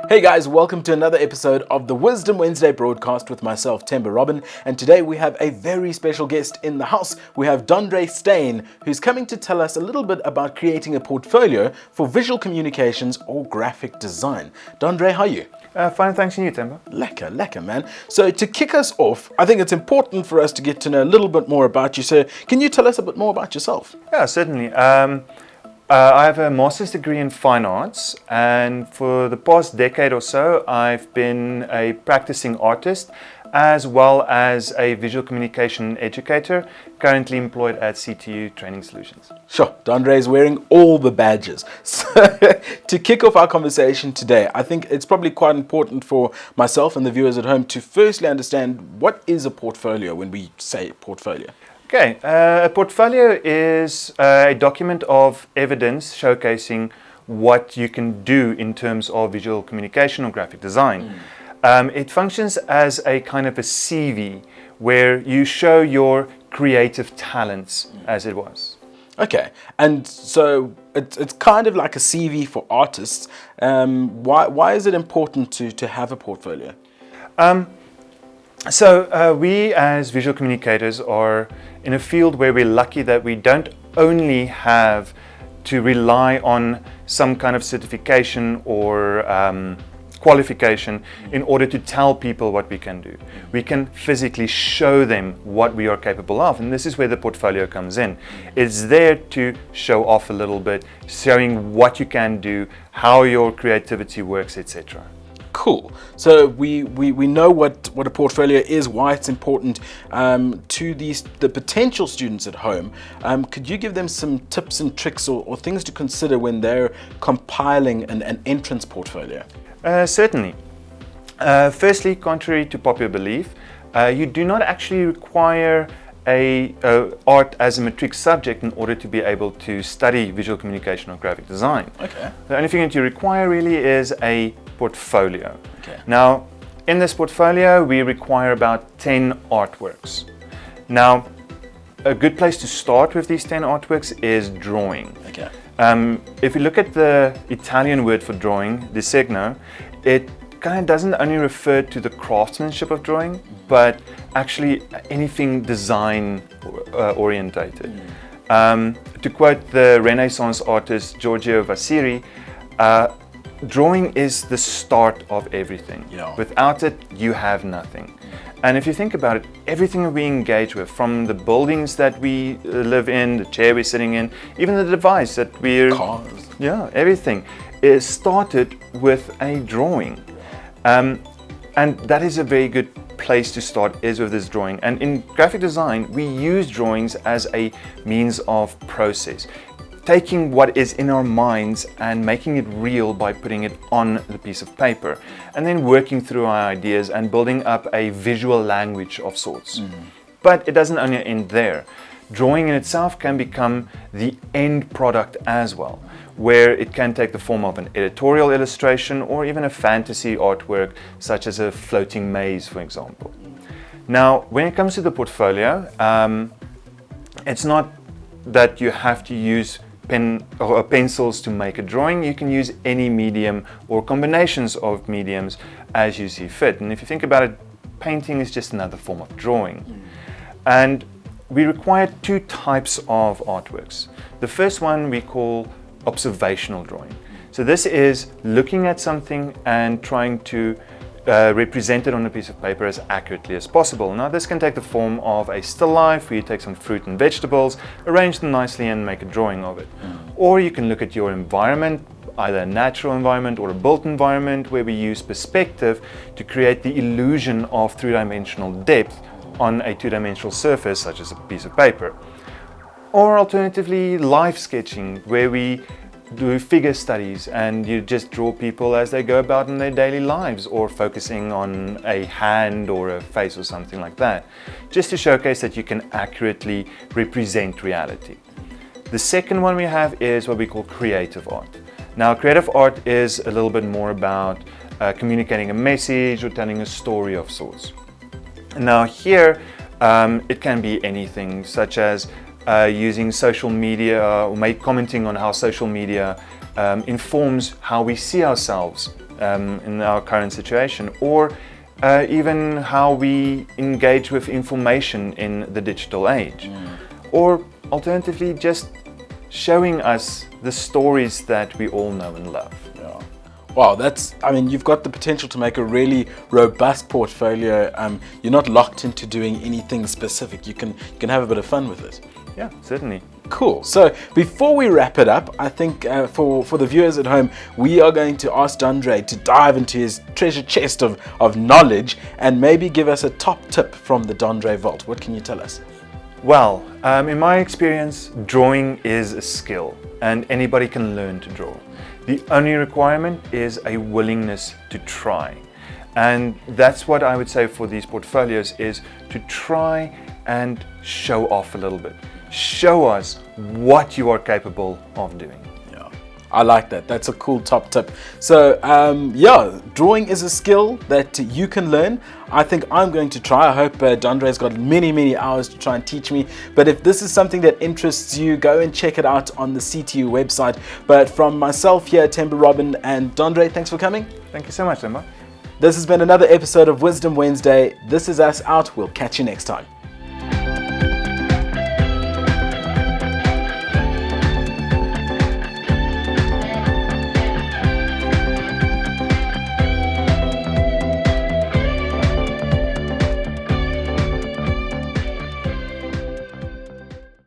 Hey guys, welcome to another episode of the Wisdom Wednesday broadcast with myself, Temba Robin, and today we have a very special guest in the house. We have Dondre Stain, who's coming to tell us a little bit about creating a portfolio for visual communications or graphic design. Dondre, how are you? Fine, thanks, and you, Temba? Lekker, man. So to kick us off, I think it's important for us to get to know a little bit more about you. So can you tell us a bit more about yourself? Yeah, certainly. I have a master's degree in fine arts, and for the past decade or so, I've been a practicing artist as well as a visual communication educator, currently employed at CTU Training Solutions. Sure, Dondre is wearing all the badges. So to kick off our conversation today, I think it's probably quite important for myself and the viewers at home to firstly understand what is a portfolio when we say portfolio. Okay, a portfolio is a document of evidence showcasing what you can do in terms of visual communication or graphic design. It functions as a kind of a CV where you show your creative talents, as it was. Okay, and so it's kind of like a CV for artists. Why is it important to have a portfolio? So we as visual communicators are in a field where we're lucky that we don't only have to rely on some kind of certification or qualification in order to tell people what we can do. We can physically show them what we are capable of, and this is where the portfolio comes in. It's there to show off a little bit, showing what you can do, how your creativity works, etc. Cool. So we know what a portfolio is, why it's important to the potential students at home. Could you give them some tips and tricks or things to consider when they're compiling an entrance portfolio? Certainly. Firstly, contrary to popular belief, you do not actually require art as a matric subject in order to be able to study visual communication or graphic design. Okay. The only thing that you require really is a portfolio. Okay. Now, in this portfolio, we require about 10 artworks. Now, a good place to start with these 10 artworks is drawing. Okay. If you look at the Italian word for drawing, disegno, it kind of doesn't only refer to the craftsmanship of drawing, but actually anything design orientated. To quote the Renaissance artist Giorgio Vasari, drawing is the start of everything. Yeah. Without it, you have nothing. And if you think about it, everything that we engage with, from the buildings that we live in, the chair we're sitting in, even the device that we're... Cars. Yeah, everything is started with a drawing. And that is a very good place to start, is with this drawing. And in graphic design, we use drawings as a means of process, taking what is in our minds and making it real by putting it on the piece of paper, and then working through our ideas and building up a visual language of sorts. But it doesn't only end there. Drawing in itself can become the end product as well, where it can take the form of an editorial illustration or even a fantasy artwork, such as a floating maze, for example. Now, when it comes to the portfolio, it's not that you have to use pen or pencils to make a drawing. You can use any medium or combinations of mediums as you see fit. And if you think about it, painting is just another form of drawing. And we require two types of artworks. The first one we call observational drawing. So this is looking at something and trying to represent it on a piece of paper as accurately as possible. Now, this can take the form of a still life where you take some fruit and vegetables, arrange them nicely and make a drawing of it. Or you can look at your environment, either a natural environment or a built environment, where we use perspective to create the illusion of three-dimensional depth on a two-dimensional surface, such as a piece of paper. Or alternatively, life sketching, where we do figure studies and you just draw people as they go about in their daily lives, or focusing on a hand or a face or something like that, just to showcase that you can accurately represent reality. The second one we have is what we call creative art. Now, creative art is a little bit more about communicating a message or telling a story of sorts. Now here, it can be anything, such as using social media or commenting on how social media informs how we see ourselves in our current situation, or even how we engage with information in the digital age, or alternatively just showing us the stories that we all know and love. Yeah. Wow, you've got the potential to make a really robust portfolio. You're not locked into doing anything specific. You can have a bit of fun with it. Yeah, certainly. Cool. So before we wrap it up, I think for the viewers at home, we are going to ask Dondre to dive into his treasure chest of knowledge and maybe give us a top tip from the Dondre Vault. What can you tell us? Well, in my experience, drawing is a skill and anybody can learn to draw. The only requirement is a willingness to try. And that's what I would say for these portfolios, is to try and show off a little bit. Show us what you are capable of doing. Yeah, I like that. That's a cool top tip. So drawing is a skill that you can learn. I think I'm going to try. I hope Dondre's got many hours to try and teach me. But if this is something that interests you, go and check it out on the CTU website. But from myself here, Temba Robin, and Dondre, thanks for coming. Thank you so much, Emma. This has been another episode of Wisdom Wednesday. This is us out. We'll catch you next time.